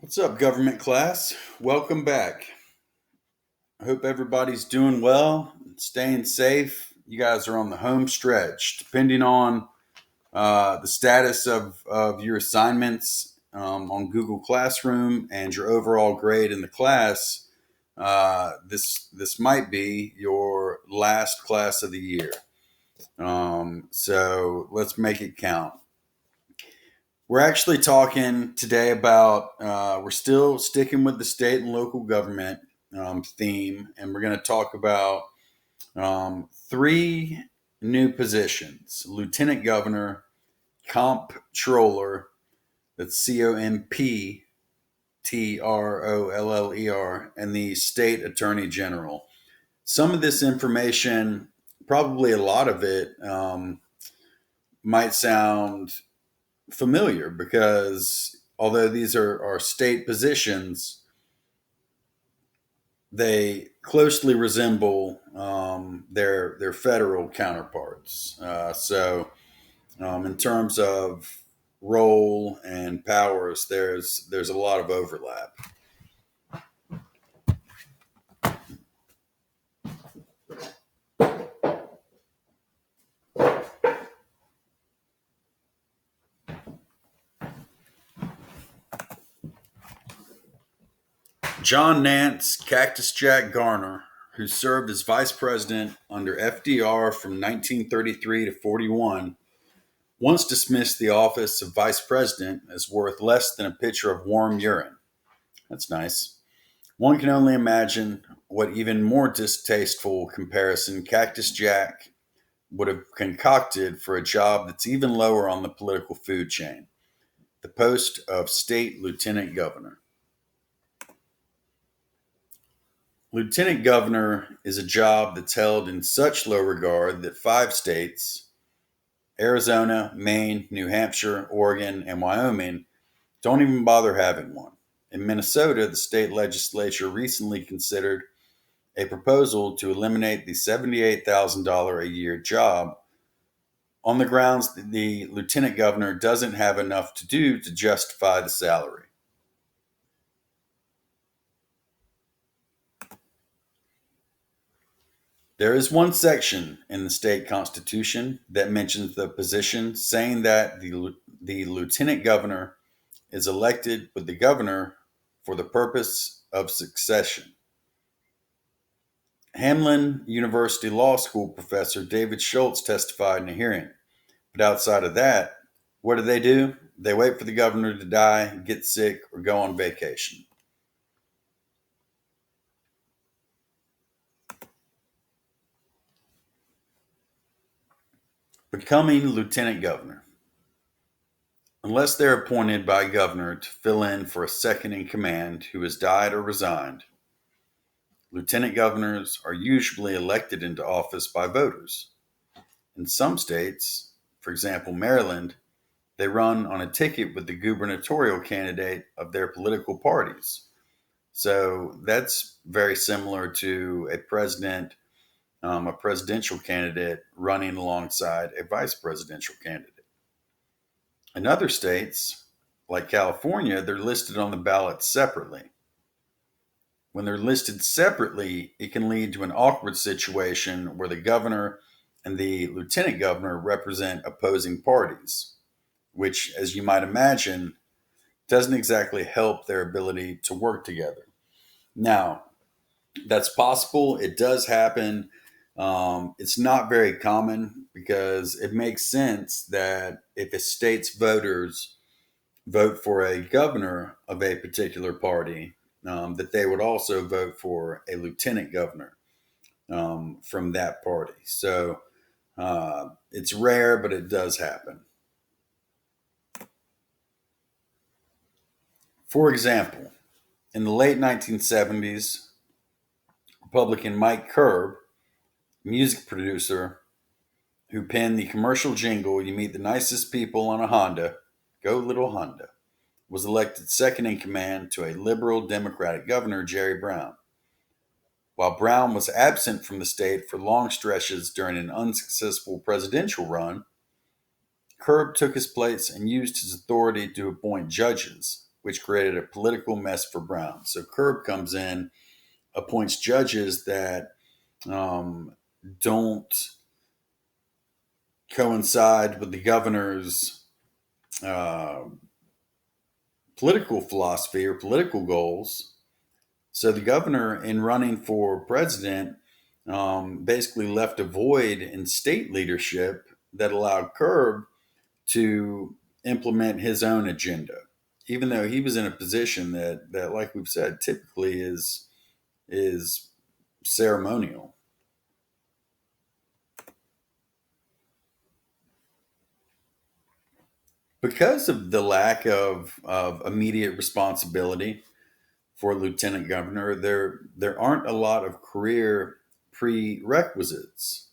What's up, government class? Welcome back. I hope everybody's doing well, staying safe. You guys are on the home stretch. Depending on the status of your assignments on Google Classroom and your overall grade in the class, this might be your last class of the year. So let's make it count. We're actually talking today about, we're still sticking with the state and local government theme, and we're going to talk about three new positions: lieutenant governor, comptroller, that's Comptroller, and the state attorney general. Some of this information, probably a lot of it, might sound familiar because although these are state positions, they closely resemble their federal counterparts. In terms of role and powers, there's a lot of overlap. John Nance Cactus Jack Garner, who served as vice president under FDR from 1933 to 41, once dismissed the office of vice president as worth less than a pitcher of warm urine. That's nice. One can only imagine what even more distasteful comparison Cactus Jack would have concocted for a job that's even lower on the political food chain: the post of state lieutenant governor. Lieutenant governor is a job that's held in such low regard that five states, Arizona, Maine, New Hampshire, Oregon, and Wyoming, don't even bother having one. In Minnesota, the state legislature recently considered a proposal to eliminate the $78,000 a year job on the grounds that the lieutenant governor doesn't have enough to do to justify the salary. There is one section in the state constitution that mentions the position, saying that the lieutenant governor is elected with the governor for the purpose of succession. Hamlin University Law School professor David Schultz testified in a hearing. But outside of that, what do? They wait for the governor to die, get sick, or go on vacation. Becoming lieutenant governor. Unless they're appointed by a governor to fill in for a second in command who has died or resigned, lieutenant governors are usually elected into office by voters. In some states, for example, Maryland, they run on a ticket with the gubernatorial candidate of their political parties. So that's very similar to a presidential candidate running alongside a vice presidential candidate. In other states, like California, they're listed on the ballot separately. When they're listed separately, it can lead to an awkward situation where the governor and the lieutenant governor represent opposing parties, which, as you might imagine, doesn't exactly help their ability to work together. Now, that's possible. It does happen. It's not very common because it makes sense that if a state's voters vote for a governor of a particular party, that they would also vote for a lieutenant governor from that party. So it's rare, but it does happen. For example, in the late 1970s, Republican Mike Curb, music producer who penned the commercial jingle, "You Meet the Nicest People on a Honda, Go Little Honda," was elected second in command to a liberal Democratic governor, Jerry Brown. While Brown was absent from the state for long stretches during an unsuccessful presidential run, Curb took his place and used his authority to appoint judges, which created a political mess for Brown. So Curb comes in, appoints judges that um, don't coincide with the governor's uh, political philosophy or political goals. So the governor, in running for president, basically left a void in state leadership that allowed Curb to implement his own agenda, even though he was in a position that, like we've said, typically is ceremonial. Because of the lack of immediate responsibility for lieutenant governor, there aren't a lot of career prerequisites.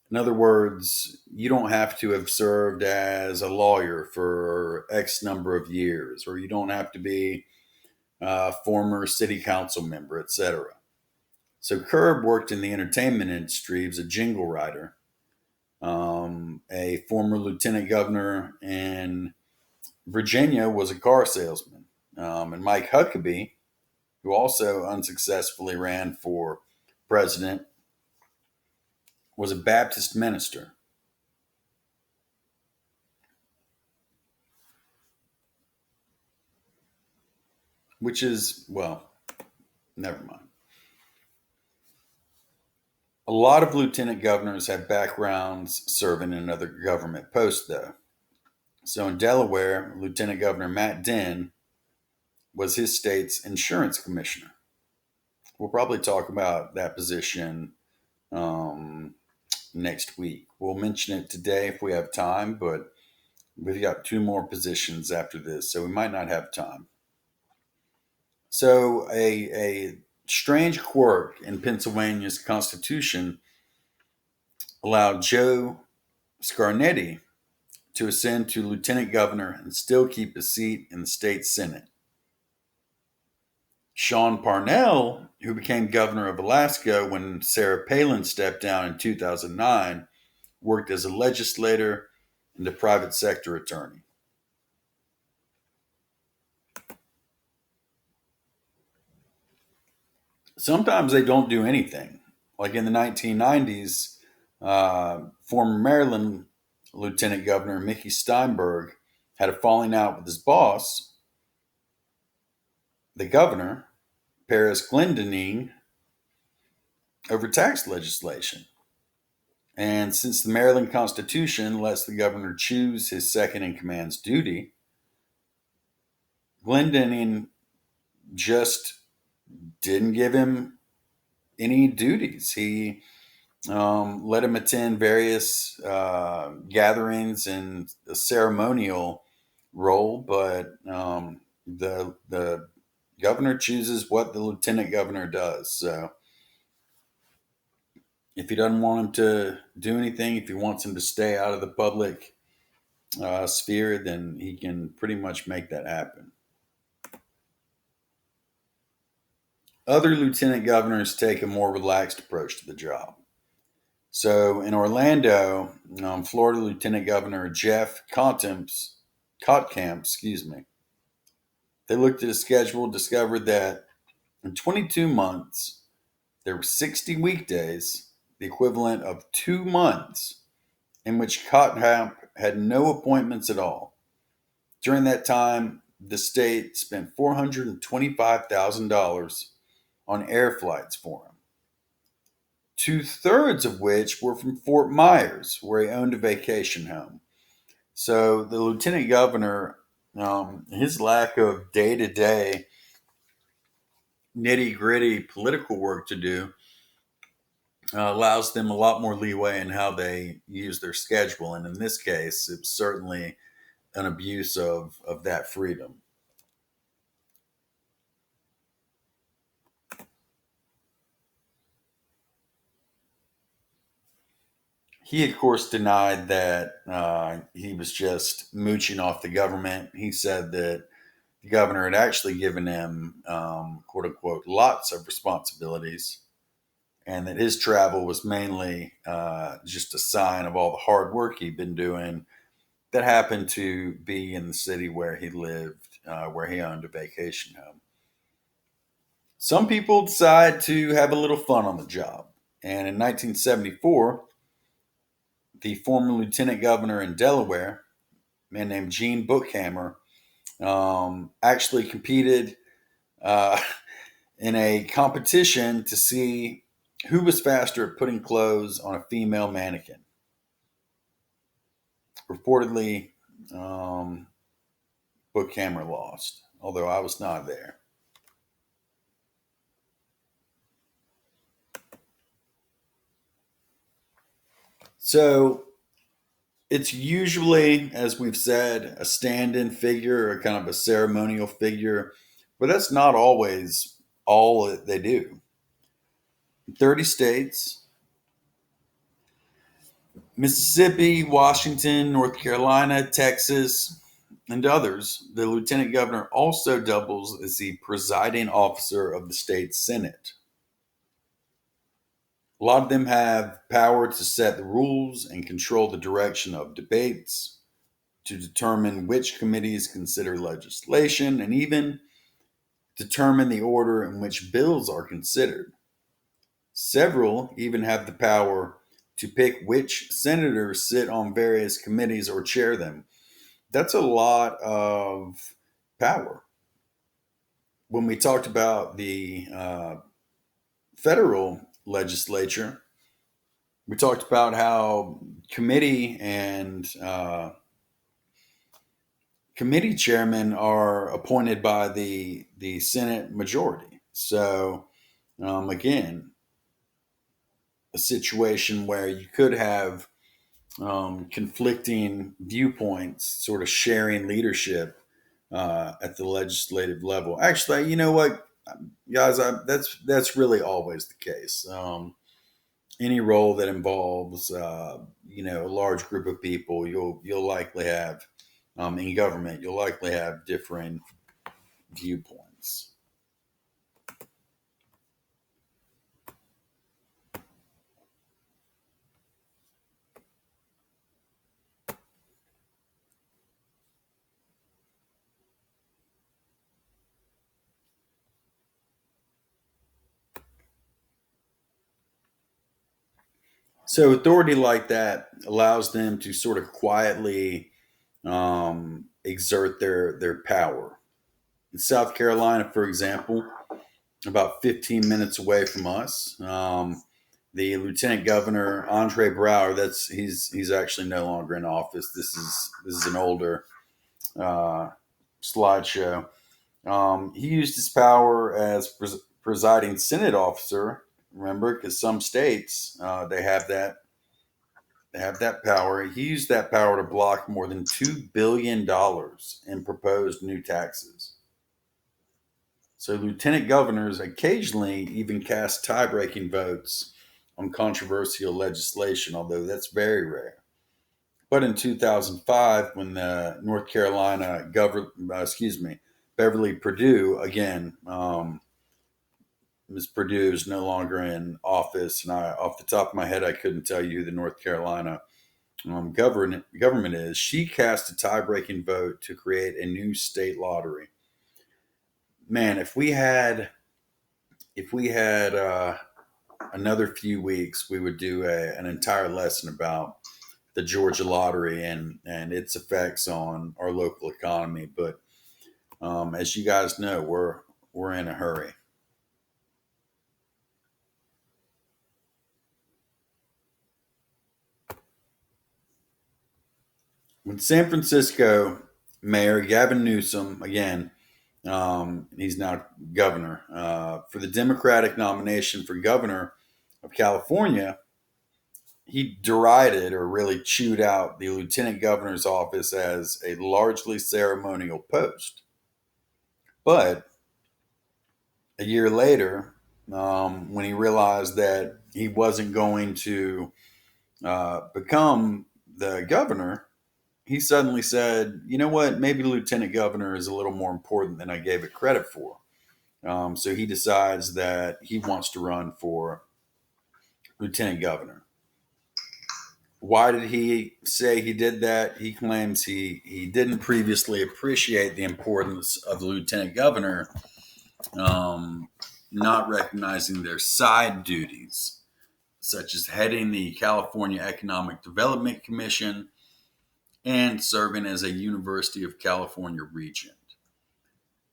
In other words, you don't have to have served as a lawyer for X number of years, or you don't have to be a former city council member, etc. So Curb worked in the entertainment industry. He was a jingle writer, a former lieutenant governor in Virginia was a car salesman. And Mike Huckabee, who also unsuccessfully ran for president, was a Baptist minister, which is, well, never mind. A lot of lieutenant governors have backgrounds serving in other government posts, though. So in Delaware, Lieutenant Governor Matt Dinn was his state's insurance commissioner. We'll probably talk about that position um, next week. We'll mention it today if we have time, but we've got two more positions after this, so we might not have time. So, a strange quirk in Pennsylvania's constitution allowed Joe Scarnetti to ascend to lieutenant governor and still keep a seat in the state senate. Sean Parnell, who became governor of Alaska when Sarah Palin stepped down in 2009, worked as a legislator and a private sector attorney. Sometimes they don't do anything. Like in the 1990s, former Maryland Lieutenant Governor Mickey Steinberg had a falling out with his boss, the governor, Paris Glendening, over tax legislation. And since the Maryland Constitution lets the governor choose his second in command's duty, Glendening just didn't give him any duties. He let him attend various gatherings in a ceremonial role, but the governor chooses what the lieutenant governor does. So if he doesn't want him to do anything, if he wants him to stay out of the public sphere, then he can pretty much make that happen. Other lieutenant governors take a more relaxed approach to the job. So in Orlando, Florida Lieutenant Governor Jeff Kotkamp, they looked at his schedule, discovered that in 22 months, there were 60 weekdays, the equivalent of 2 months, in which Kotkamp had no appointments at all. During that time, the state spent $425,000 on air flights for him. Two-thirds of which were from Fort Myers, where he owned a vacation home. So the lieutenant governor, his lack of day to day nitty gritty political work to do allows them a lot more leeway in how they use their schedule. And in this case, it's certainly an abuse of that freedom. He, of course, denied that he was just mooching off the government. He said that the governor had actually given him, quote unquote, lots of responsibilities, and that his travel was mainly just a sign of all the hard work he'd been doing that happened to be in the city where he lived where he owned a vacation home. Some people decide to have a little fun on the job. And in 1974, the former lieutenant governor in Delaware, a man named Gene Bookhammer, actually competed uh, in a competition to see who was faster at putting clothes on a female mannequin. Reportedly, Bookhammer lost, although I was not there. So it's usually, as we've said, a stand in figure or kind of a ceremonial figure, but that's not always all that they do. In 30 states, Mississippi, Washington, North Carolina, Texas, and others, the lieutenant governor also doubles as the presiding officer of the state senate. A lot of them have power to set the rules and control the direction of debates, to determine which committees consider legislation, and even determine the order in which bills are considered. Several even have the power to pick which senators sit on various committees or chair them. That's a lot of power. When we talked about the federal legislature, we talked about how committee and committee chairmen are appointed by the Senate majority. So again, a situation where you could have conflicting viewpoints, sort of sharing leadership at the legislative level. Actually, you know what, guys, that's really always the case. Any role that involves a large group of people, you'll likely have in government, you'll likely have differing viewpoints. So authority like that allows them to sort of quietly exert their power. In South Carolina, for example, about 15 minutes away from us, the Lieutenant Governor Andre Brower. He's actually no longer in office. This is an older uh, slideshow. He used his power as presiding Senate officer. Remember, because some states they have that power. He used that power to block more than $2 billion in proposed new taxes. So lieutenant governors occasionally even cast tie-breaking votes on controversial legislation, although that's very rare. But in 2005, when the North Carolina Beverly Perdue, again, Ms. Perdue is no longer in office, and off the top of my head, I couldn't tell you who the North Carolina government is. She cast a tie-breaking vote to create a new state lottery. Man, if we had another few weeks, we would do an entire lesson about the Georgia lottery and its effects on our local economy. But as you guys know, we're in a hurry. When San Francisco Mayor Gavin Newsom, again, he's now governor, for the Democratic nomination for governor of California, he derided or really chewed out the lieutenant governor's office as a largely ceremonial post. But a year later, when he realized that he wasn't going to become the governor, he suddenly said, you know what, maybe lieutenant governor is a little more important than I gave it credit for. So he decides that he wants to run for lieutenant governor. Why did he say he did that? He claims he didn't previously appreciate the importance of the lieutenant governor, um, not recognizing their side duties, such as heading the California Economic Development Commission and serving as a University of California regent.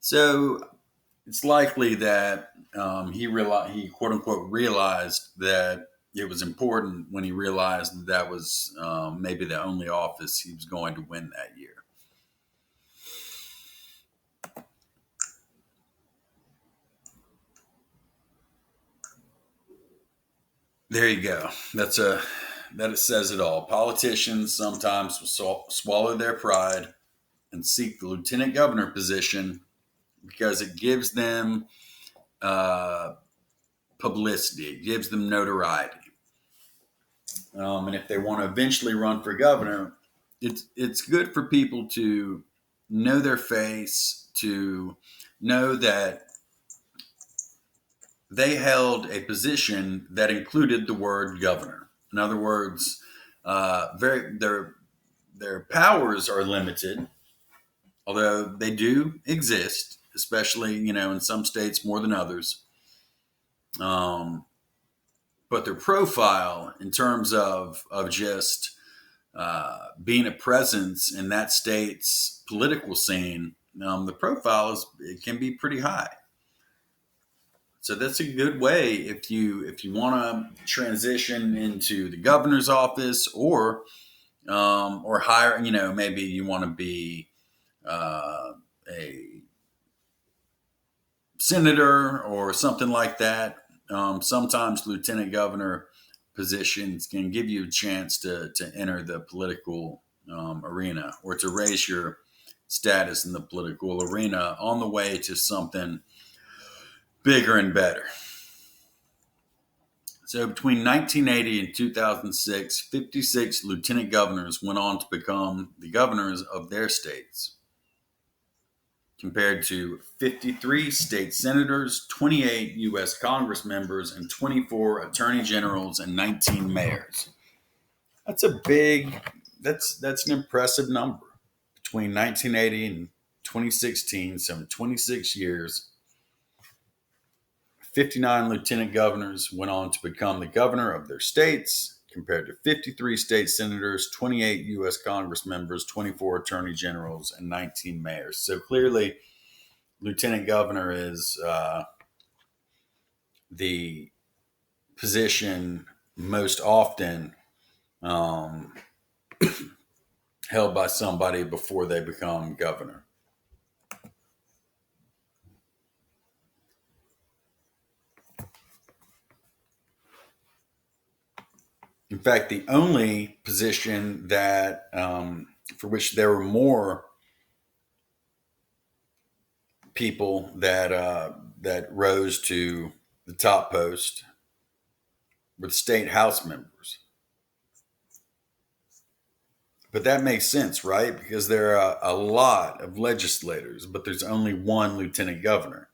So it's likely that he quote unquote realized that it was important when he realized that that was maybe the only office he was going to win that year. There you go. That it says it all. Politicians sometimes will swallow their pride and seek the lieutenant governor position because it gives them uh, publicity. It gives them notoriety. And if they want to eventually run for governor, it's good for people to know their face, to know that they held a position that included the word governor. In other words, very their powers are limited, although they do exist, especially in some states more than others. Um, but their profile, in terms of just being a presence in that state's political scene, the profile it can be pretty high. So that's a good way if you want to transition into the governor's office or hire. Maybe you want to be uh, a senator or something like that. Sometimes lieutenant governor positions can give you a chance to enter the political arena or to raise your status in the political arena on the way to something bigger and better. So between 1980 and 2006, 56 lieutenant governors went on to become the governors of their states, compared to 53 state senators, 28 U.S. Congress members, and 24 attorney generals and 19 mayors. That's a big, that's an impressive number. Between 1980 and 2016, so in 26 years, 59 lieutenant governors went on to become the governor of their states, compared to 53 state senators, 28 U.S. Congress members, 24 attorney generals, and 19 mayors. So clearly, lieutenant governor is the position most often um, held by somebody before they become governor. In fact, the only position that for which there were more people that rose to the top post were the state house members. But that makes sense, right? Because there are a lot of legislators, but there's only one lieutenant governor.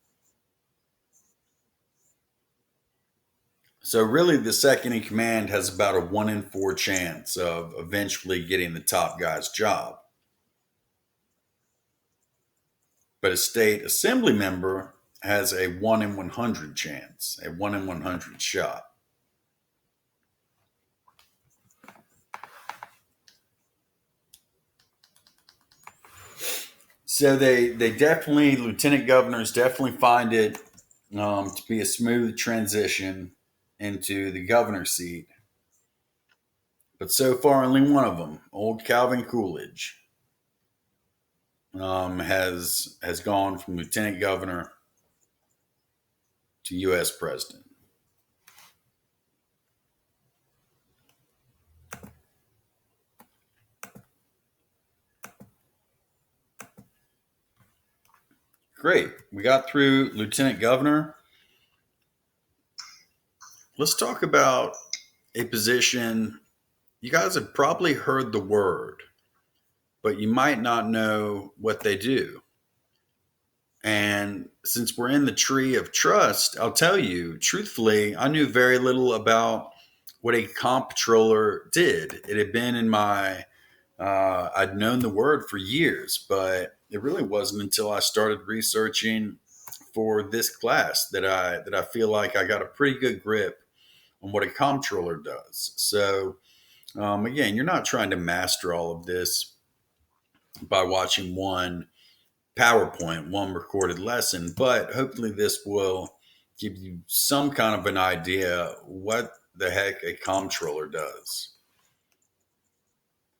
So really, the second in command has about a 1 in 4 chance of eventually getting the top guy's job. But a state assembly member has a 1 in 100 chance, a 1 in 100 shot. So they definitely, lieutenant governors definitely find it to be a smooth transition into the governor's seat. But so far, only one of them, old Calvin Coolidge, has gone from lieutenant governor to U.S. president. Great. We got through lieutenant governor. Let's talk about a position you guys have probably heard the word, but you might not know what they do. And since we're in the tree of trust, I'll tell you, truthfully, I knew very little about what a comptroller did. It had been in my I'd known the word for years, but it really wasn't until I started researching for this class that I feel like I got a pretty good grip on what a comptroller does. So again, you're not trying to master all of this by watching one PowerPoint, one recorded lesson, but hopefully this will give you some kind of an idea what the heck a comptroller does.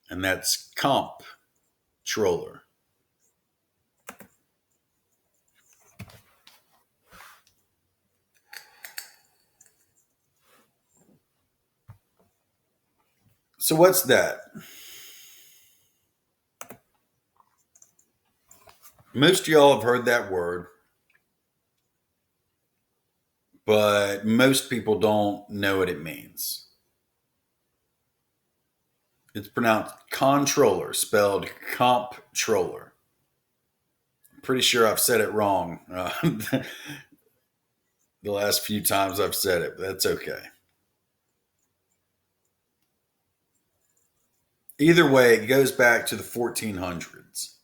And that's comptroller. So what's that? Most of y'all have heard that word, but most people don't know what it means. It's pronounced controller, spelled comptroller. I'm pretty sure I've said it wrong the last few times I've said it, but that's okay. Either way, it goes back to the 1400s.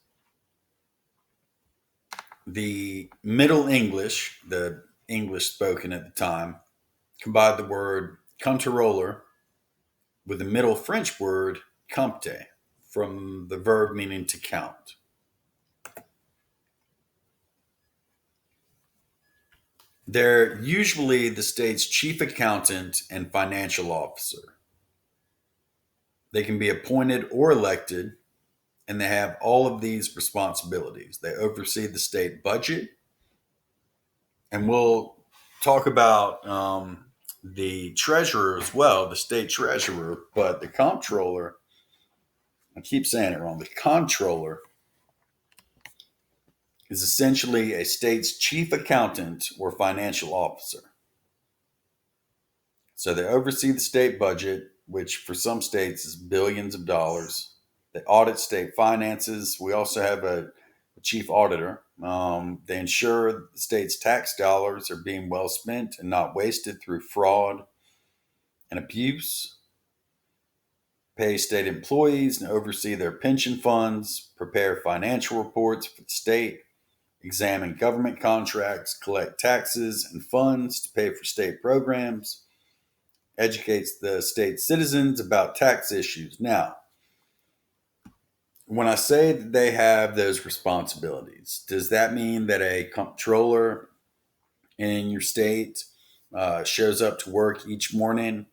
The Middle English, the English spoken at the time, combined the word comptroller with the Middle French word compter, from the verb meaning to count. They're usually the state's chief accountant and financial officer. They can be appointed or elected, and they have all of these responsibilities. They oversee the state budget, and we'll talk about the treasurer as well, the state treasurer, but the comptroller, I keep saying it wrong, the comptroller is essentially a state's chief accountant or financial officer. So they oversee the state budget, which for some states is billions of dollars. They audit state finances. We also have a chief auditor. They ensure the state's tax dollars are being well spent and not wasted through fraud and abuse. Pay state employees and oversee their pension funds, prepare financial reports for the state, examine government contracts, collect taxes and funds to pay for state programs, educates the state citizens about tax issues. Now, when I say that they have those responsibilities, does that mean that a comptroller in your state shows up to work each morning,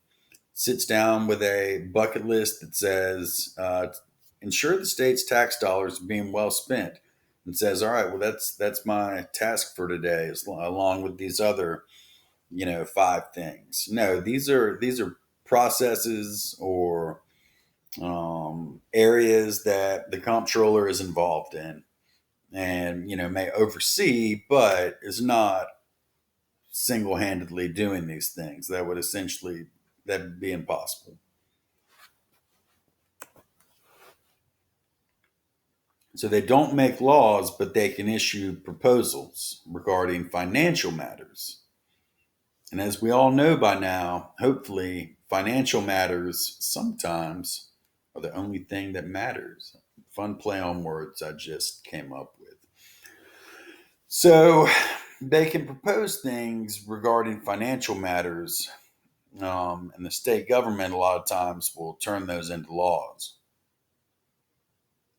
sits down with a bucket list that says, ensure the state's tax dollars are being well spent, and says, all right, well, that's my task for today, along with these other, five things. No, these are processes or areas that the comptroller is involved in, and may oversee, but is not single-handedly doing these things. That would be impossible. So they don't make laws, but they can issue proposals regarding financial matters. And as we all know by now, hopefully, financial matters sometimes are the only thing that matters. Fun play on words I just came up with. So they can propose things regarding financial matters, and the state government a lot of times will turn those into laws.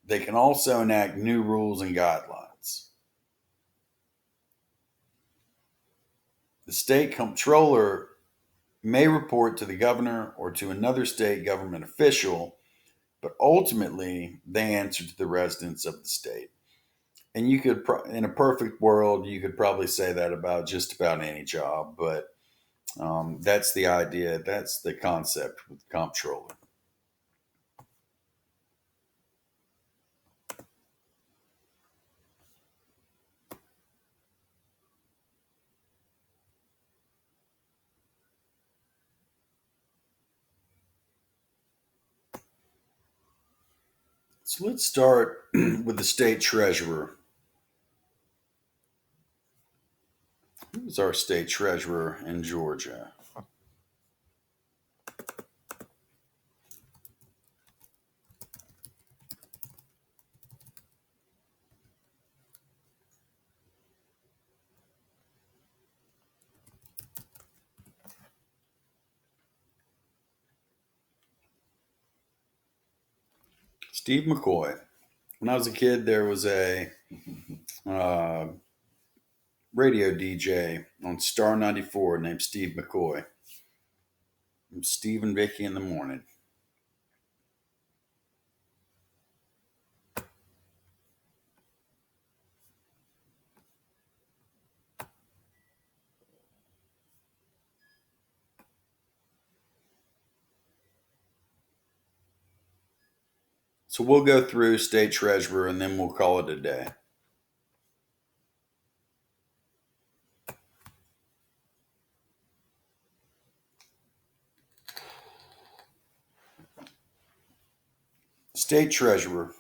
They can also enact new rules and guidelines. The state comptroller may report to the governor or to another state government official, but ultimately they answer to the residents of the state. And you could, in a perfect world, you could probably say that about just about any job, but that's the idea. That's the concept with the comptroller. So let's start with the state treasurer. Who's our state treasurer in Georgia? Steve McCoy. When I was a kid, there was a uh, radio DJ on Star 94 named Steve McCoy. Steve and Vicky in the morning. So we'll go through state treasurer and then we'll call it a day. State treasurer.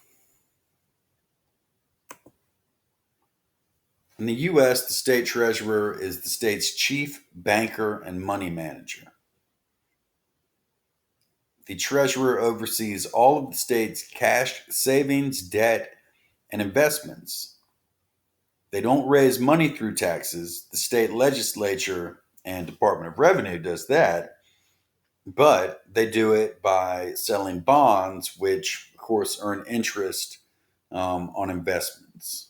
In the U.S., the state treasurer is the state's chief banker and money manager. The treasurer oversees all of the state's cash savings, debt, and investments. They don't raise money through taxes. The state legislature and Department of Revenue does that, but they do it by selling bonds, which, of course, earn interest on investments.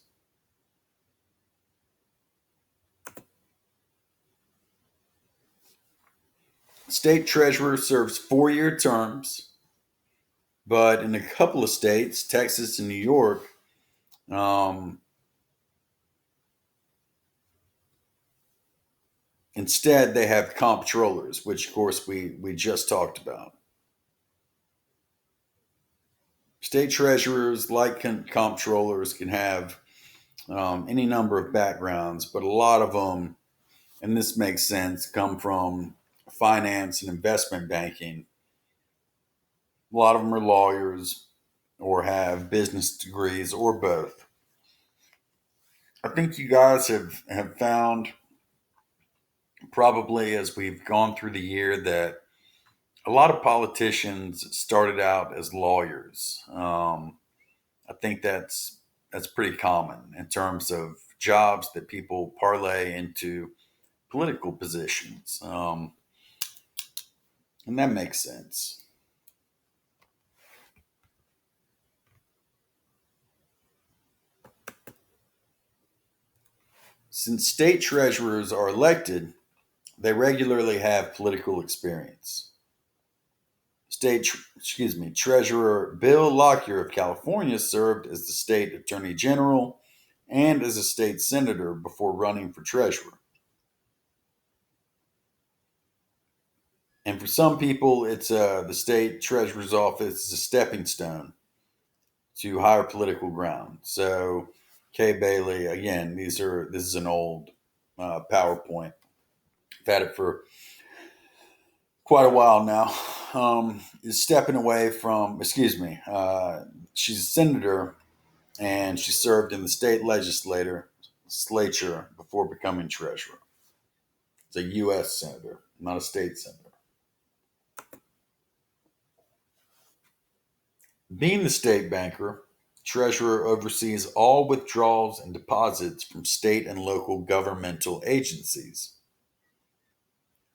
State treasurer serves 4-year terms, but in a couple of states, Texas and New York, um, instead they have comptrollers, which of course we just talked about. State treasurers, like comptrollers, can have any number of backgrounds, but a lot of them, and this makes sense, come from finance and investment banking. A lot of them are lawyers or have business degrees or both. I think you guys have found probably as we've gone through the year that a lot of politicians started out as lawyers. I think that's pretty common in terms of jobs that people parlay into political positions, and that makes sense. Since state treasurers are elected, they regularly have political experience. Treasurer Bill Lockyer of California served as the state attorney general and as a state senator before running for treasurer. And for some people, it's the state treasurer's office is a stepping stone to higher political ground. So, Kay Bailey, again, this is an old PowerPoint. I've had it for quite a while now. Is stepping away from, she's a senator and she served in the state legislature before becoming treasurer. It's a U.S. senator, not a state senator. Being the state banker, treasurer oversees all withdrawals and deposits from state and local governmental agencies.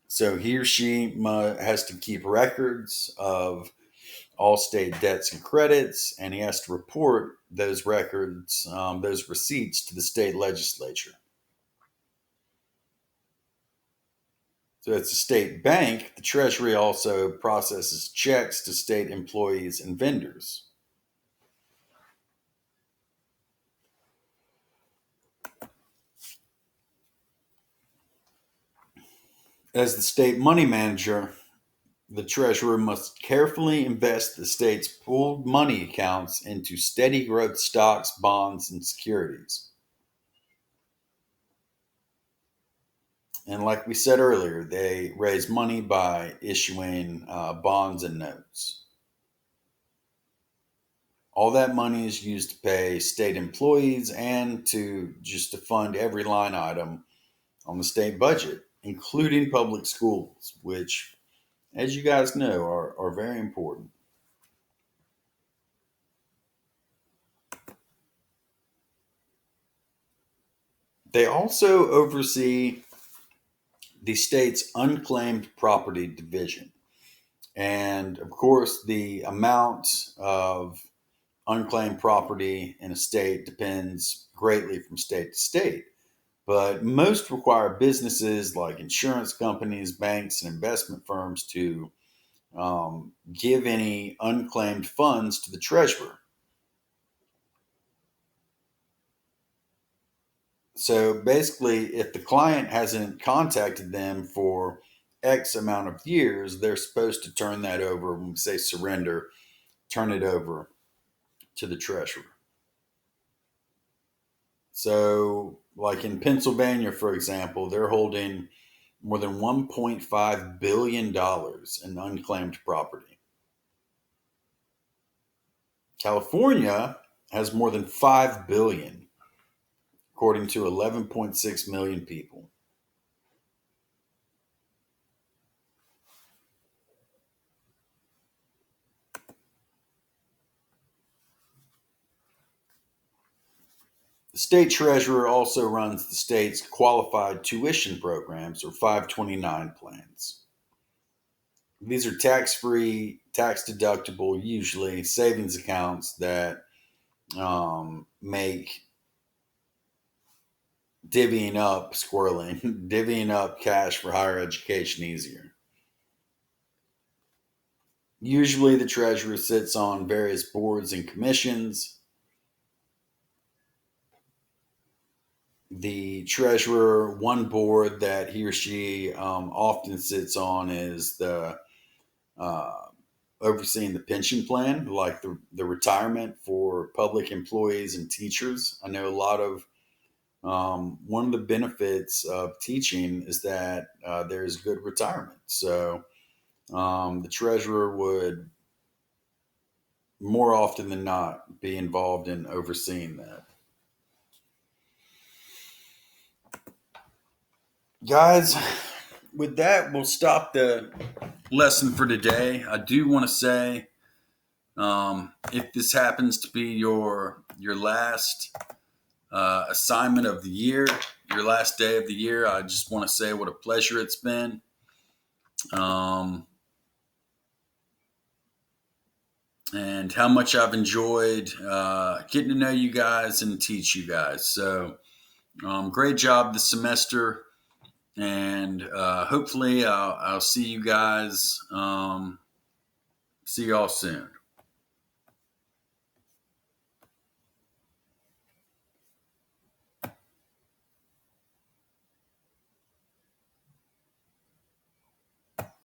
So he or she has to keep records of all state debts and credits, and he has to report those records, those receipts to the state legislature. So it's a state bank. The Treasury also processes checks to state employees and vendors. As the state money manager, the treasurer must carefully invest the state's pooled money accounts into steady growth stocks, bonds, and securities. And like we said earlier, they raise money by issuing bonds and notes. All that money is used to pay state employees and to fund every line item on the state budget, including public schools, which, as you guys know, are very important. They also oversee the state's unclaimed property division. And of course, the amount of unclaimed property in a state depends greatly from state to state, but most require businesses like insurance companies, banks, and investment firms to give any unclaimed funds to the treasurer. So basically, if the client hasn't contacted them for X amount of years, they're supposed to turn that over. When we say surrender, turn it over to the treasurer. So, like in Pennsylvania, for example, they're holding more than $1.5 billion in unclaimed property. California has more than 5 billion, according to 11.6 million people. The state treasurer also runs the state's qualified tuition programs, or 529 plans. These are tax free, tax deductible, usually savings accounts that make divvying up cash for higher education easier. Usually, the treasurer sits on various boards and commissions. The treasurer, one board that he or she often sits on is the uh, overseeing the pension plan, like the retirement for public employees and teachers. I know a lot of one of the benefits of teaching is that there's good retirement. So the treasurer would more often than not be involved in overseeing that. Guys, with that, we'll stop the lesson for today. I do want to say, if this happens to be your last assignment of the year, your last day of the year, I just want to say what a pleasure it's been. Um, and how much I've enjoyed getting to know you guys and teach you guys. So, great job this semester. And hopefully, I'll see you guys. See y'all soon.